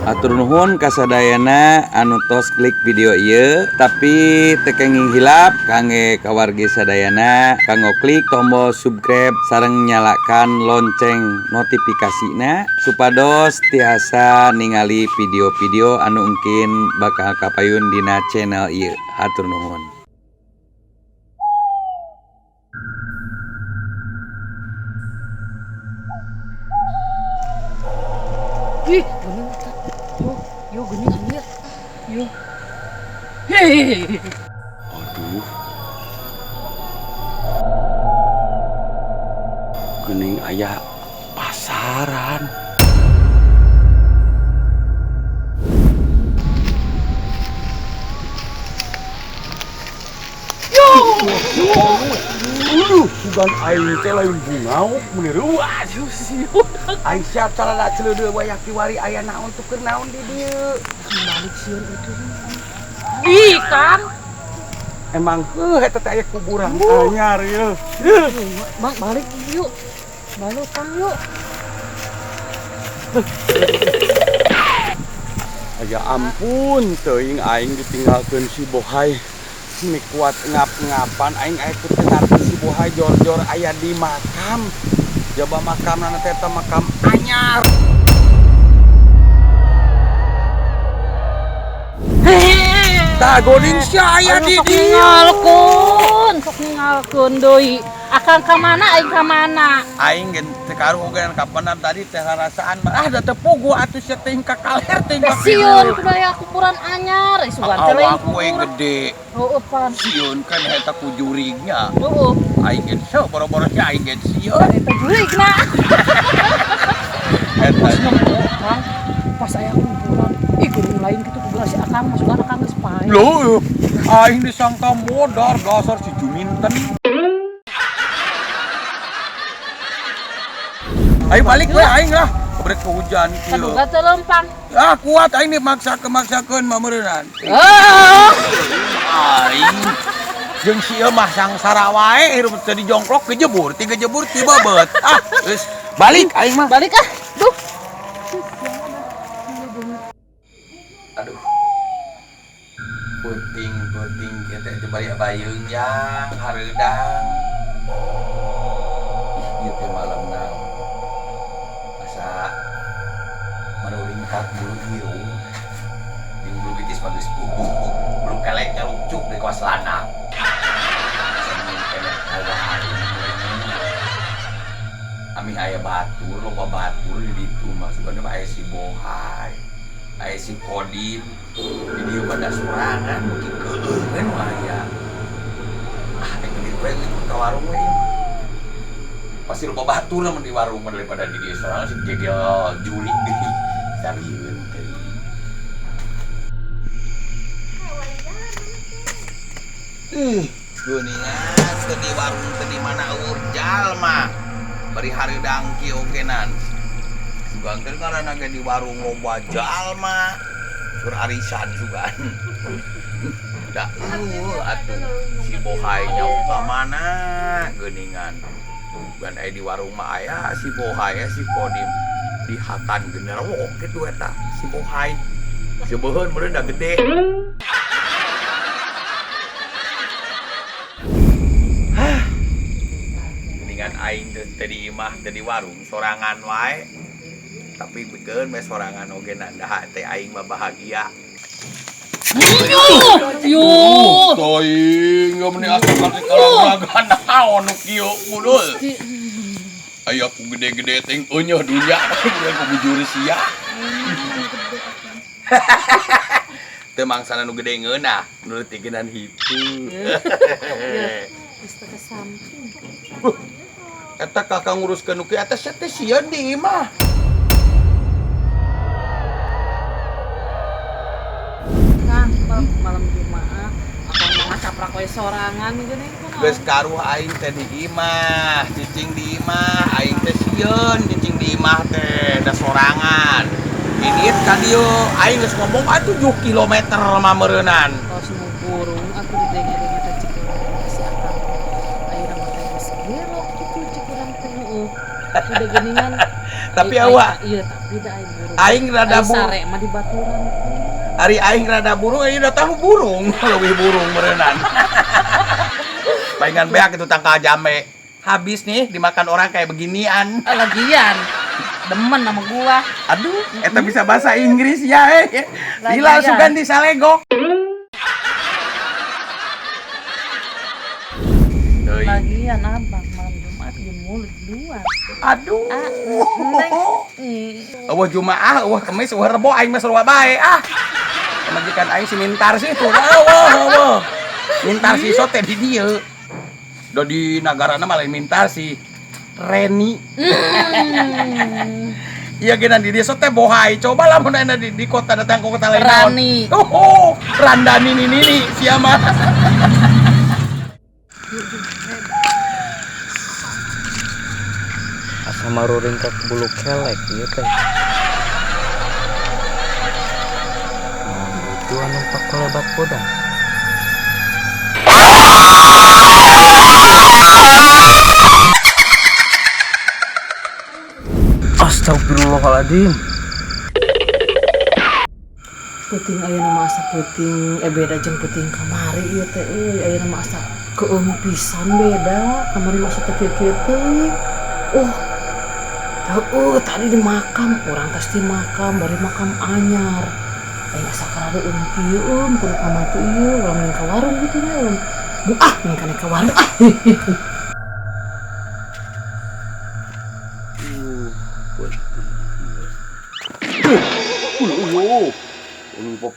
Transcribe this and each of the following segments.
Atur nuhun kasadayana anu tos klik video ieu tapi tekenging hilap kangge kawargi sadayana kanggo klik tombol subscribe sareng nyalakan lonceng notifikasina supados tiasa ningali video-video anu mungkin bakal kapayun dina channel ieu. Atur nuhun. Ih, bening tak. Yo gening anjir. Yo. Hei. Aduh. Gening aya pasaran. Bukan aing teh lain bungauk meniru. Aduh, siu. Aisyah calala celeudeuk wayak kiwari aya naon tuh keur naon di dieu. Balik sieun itu. Ih, Kang. Emang eta teh aya kuburan anyar ieu. Bang, balik yuk. Balik Kang yuk. Ya ampun, teuing aing ditinggalkeun si Bohai. Mik kuat ngap-ngapan aing aya kutengarkeun si Bohai jor-jor aya di makam. Jaba makamna teh eta makam anyar. Tah goding sia aya di dieu. Sok ningalkeun deui. Akang ka mana aing ka mana? Aing gen teu karugeun kapanan tadi teh rasaan mah da teu pugu atuh sia teh ka kaler teh ka Sieun budaya kuburan anyar, sugan teh lain awak we gede. Heueuh pan. Sieun kan eta ku jurignya. Heueuh. Aing gen seu boro-boro sia aing gen sieun. Eta jurigna. Eta Kang, pas aya kuburan. Ih, kudu lain kitu kuburan si Akang masukan Akang geus pae. loh, aing disangka modar dasar si Juminten. Ayo balik we aing lah, brek hujan kieu. Kaduga teu lempang. Ah kuat aing dimaksakeun mameureunan. Aing jeung si ieu mah sangsara wae hirup teu dijongklok kejebur ti babet. Ah, geus balik aing mah. Balik ah. Duh. Aduh. Puting kieu teh teu bari abayeung yang hareudang. Ih, ieu teh malemna. Asa maruring kat bulu irung. Jeung bulu bitis mah geus puguh. Bulu keleknya lucuk di kawas lanang. Ami aya batur, loba batur di ditu maksudna mah aya si Bohai. Aya si Kodim. Di dieu pada sorangan mungkin keungeun mah aya. Ah, geus we ka warung we. Pasti loba batur lamun di warung mah daripada di dieu sorangan si gegel juri deui. Sarieun teh. Geuningan teu di warung teu di mana eueuh jalma. Bari hareudang kieu ogenan. Sugan teh karana ge di warung loba jalma. Sur arisan sugan. Da atuh si Bohai nya ka mana geuningan. Sugan aya di warung mah aya si Bohai si Kodim di hatan genderuwo kitu eta si Bohai. Sebeuheun meureun da gede. Aing teh di imah teh di warung sorangan wae tapi bekeun we sorangan oge nandaha teh aing mah bahagia. Yo. Toing geumni asa kali kalagahan naon nu kieu mudul. Aya ku gede-gede teh eunyeuh dunya bukan ku bujur sia. Teu mangsana nu gede ngeunah nu leutigeunan hitu. Geus teu kesamping. Eta kakak nguruskeun nu kieu eta teh sieun di imah. Kang, malam Jumaah, akang mah caprak we sorangan geuning kunaon. Geus karuh aing teh di imah, cicing di imah, aing teh sieun cicing di imah teh da sorangan. Ini ka dieu aing geus ngomong 7 kilometer mameureunnan. Tos nu burung atuh didenge-denge teh cik si Akang. Ayeuna mah teh geus gerok kitu cik urang teh heueuh. udah geningan. Tapi awak Iya, tapi da aing burung. aing rada Ai burung. sare mah di baturan. Ari aing rada burung, aing udah tahu burung, leuwih burung berenang. Palingan beak itu tangka jame. Habis nih dimakan orang kayak beginian. Lagian demen sama gua. Aduh, eta bisa bahasa Inggris ya Gila Lagian. sugan di salegok. Euy. Lagian abang malam Jumat di mulut dua. Aduh. Neng. Eueuh Jumaah, eueuh Kemis, eueuh Rebo aing mah sarua bae Majikan aing si Mintar sih tuh. Eueuh. Mintar si sote di dieu. Do di nagarana mah lain Mintar si Reni. Iya genan di desa teh bohai. Coba lah mun anda di kota datang ke kota lain. Rani. Oh, Randani ini sia mah. Asa maruring ka bulu kelek ieu teh. Itu anu pakolebat bodas. Astagfirullahaladzim. Puting ayeuna mah asa puting beda jeung puting kamari ieu teh euy ayeuna mah asa keung pisan beda kamari mah asa teh kieu teuing. Tadi di makam urang tos di makam bari makam anyar. Ayeuna asa karare kieu kudu kamar teh ieu urang ning ka warung gitu nya ning kana ka warung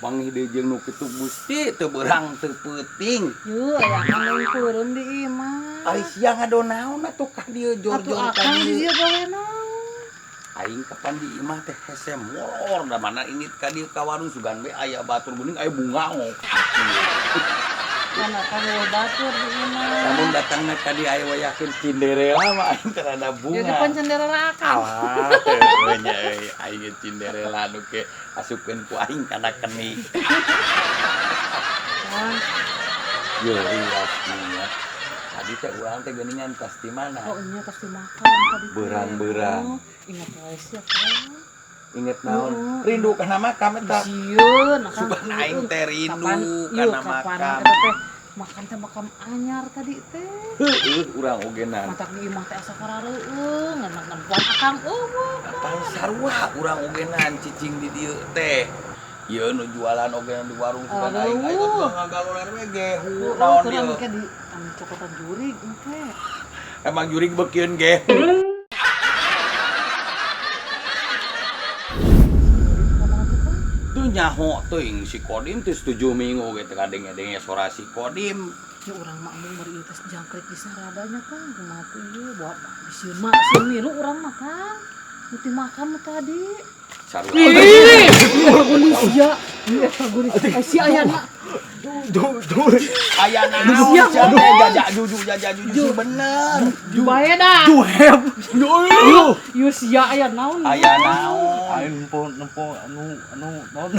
Panggih deui jeung nu kitu Gusti teu beurang teu peuting. Yeuh aya anu peureum di imah. Ari siang ngadonaon atuh ka dieu jor-jor Atuh ka akang di dieu. dieu gawe naon? Aing kapan di imah teh hese molor da mana ini ka dieu ka warung sugan we aya batur geuning aya bunga ngok. Kana kana batur di imah. Namun datangna ka dieu aya wayakeun Cinderella mah aing teu rada bunga. Jadi pancenderera akang. Alah, teu nya euy aing Cinderella nu ke asupkeun ku aing kana keni. Yo, iya aslinya. Tadi teh urang teh geuningan pasti mana? Oh nya pasti makan tadi. Berang-berang. Ingat wae sia kan. Inget naon? Rindu kana makam eta. Sieun akang. Sugan aing teh rindu Kapan kana makam. eta teh makan teh makam anyar tadi teh. Heueuh urang ogenan. Matak di imah teh asa karareueung ngeunang nempuan akang Apal sarua urang ogenan cicing di dieu teh. Ieu nu jualan ogenan di warung sugan aing juga ngagaloler we gehu naon Naon dieu. di anu cokotan jurig engke. Emang jurig beukeun gehu. Tuh nyaho teuing si Kodim teh 7 minggu ge teh kadenge-denge sora si Kodim. Ya urang mah mun bari ieu tes jangkrik di saradanya kan kumaha teh ieu buat disieun mah sieun milu urang mah kan. Muti makan tadi. Sarua. Indonesia. Si ayana. Aya naon jajak juju si bener. Bae dah. Duhep. Ieu sia aya naon? Aya naon. Aing nempo anu naon?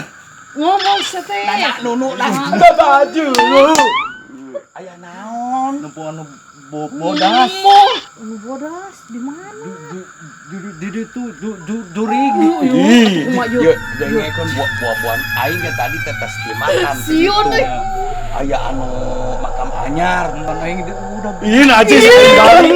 Ngomong sia teh. Nanya nunu lah. Baju lu. Aya naon. Nempo anu bodas. Anu bodas di mana? Di ditu durig. Kumaha Yuk, yeuh. dengekeun buah-buahan aing ge tadi tetes di makam. Sieun euy. Aya anu makam anyar. Aing udah. Ih najis sekali.